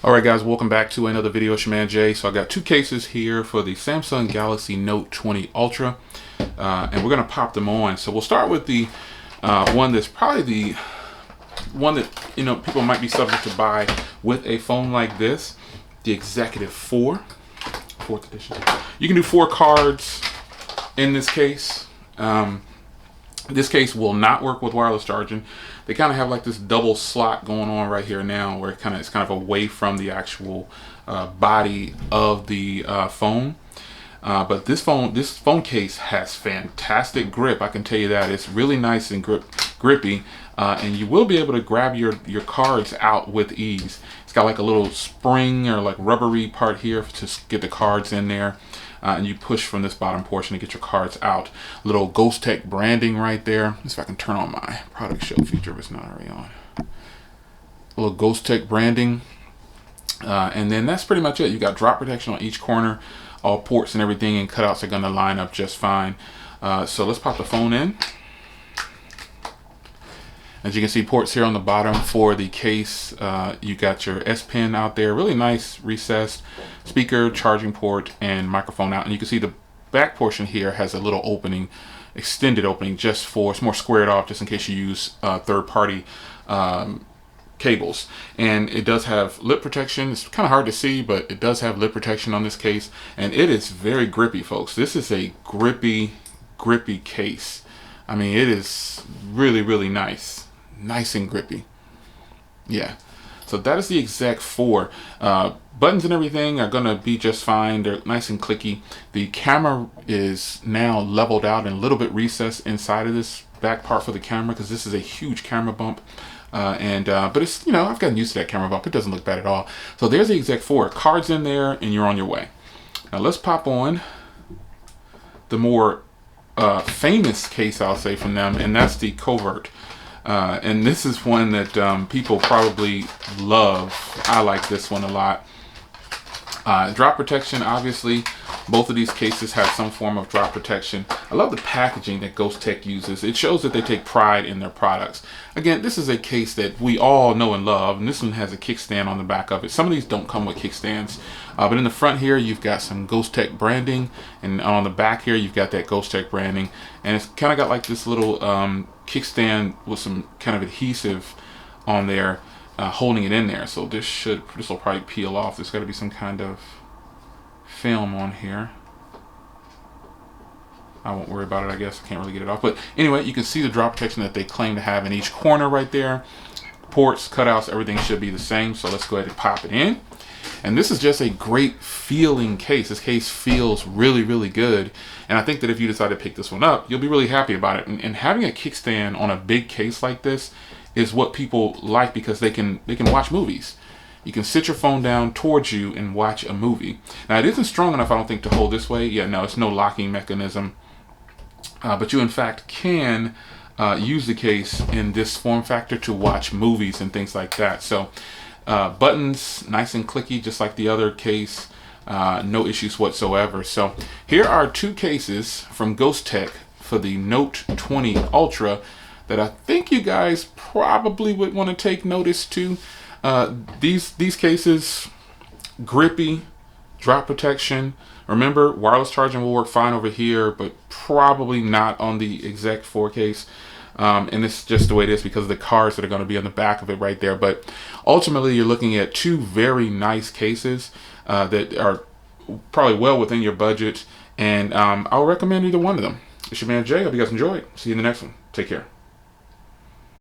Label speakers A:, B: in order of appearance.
A: Alright guys, welcome back to another video. It's your man Jay. So I got two cases here for the Samsung Galaxy Note 20 Ultra, and we're going to pop them on. So we'll start with the one that's probably the one that people might be subject to buy with a phone like this, the Executive 4th edition. You can do 4 cards in this case. This case will not work with wireless charging. They kind of have like this double slot going on right here now, where it's kind of away from the actual body of the phone. But this phone case has fantastic grip. I can tell you that. It's really nice and grippy, and you will be able to grab your cards out with ease. It's got like a little spring or like rubbery part here to get the cards in there. And you push from this bottom portion to get your cards out. Little Ghostek branding right there. Let's see if I can turn on my product show feature if it's not already on. A little Ghostek branding. And then that's pretty much it. You got drop protection on each corner. All ports and everything and cutouts are going to line up just fine. So let's pop the phone in. As you can see, ports here on the bottom for the case. You got your S Pen out there, really nice recessed speaker, charging port, and microphone out. And you can see the back portion here has a little opening, extended opening, just for, it's more squared off just in case you use third-party cables. And it does have lip protection. It's kind of hard to see, but it does have lip protection on this case. And it is very grippy, folks. This is a grippy case. I mean, it is really, really nice. Nice and grippy. Yeah. So that is the Exec 4. Buttons and everything are going to be just fine. They're nice and clicky. The camera is now leveled out and a little bit recessed inside of this back part for the camera, because this is a huge camera bump. But it's, I've gotten used to that camera bump. It doesn't look bad at all. So there's the Exec 4. Cards in there and you're on your way. Now let's pop on the more famous case, I'll say, from them, and that's the Covert. And this is one that people probably love. I like this one a lot. Drop protection, obviously. Both of these cases have some form of drop protection. I love the packaging that Ghostek uses. It shows that they take pride in their products. Again, this is a case that we all know and love, and this one has a kickstand on the back of it. Some of these don't come with kickstands, but in the front here, you've got some Ghostek branding, and on the back here, you've got that Ghostek branding, and it's kind of got like this little kickstand with some kind of adhesive on there, holding it in there. So this will probably peel off. There's got to be some kind of film on here. I won't worry about it, I guess. I can't really get it off. But anyway, you can see the drop protection that they claim to have in each corner right there. Ports, cutouts, everything should be the same. So let's go ahead and pop it in. And this is just a great feeling case. This case feels really, really good. And I think that if you decide to pick this one up, you'll be really happy about it. And having a kickstand on a big case like this is what people like, because they can watch movies. You can sit your phone down towards you and watch a movie. Now, it isn't strong enough, I don't think, to hold this way. Yeah, no, it's no locking mechanism. But you, in fact, can use the case in this form factor to watch movies and things like that. So buttons, nice and clicky, just like the other case. No issues whatsoever. So here are two cases from Ghostek for the Note 20 Ultra that I think you guys probably would want to take notice to. These cases, grippy, drop protection. Remember, wireless charging will work fine over here, but probably not on the Exec 4 case. And it's just the way it is because of the cards that are going to be on the back of it right there. But ultimately, you're looking at two very nice cases that are probably well within your budget. And I'll recommend either one of them. It's your man Jay. Hope you guys enjoyed. See you in the next one. Take care.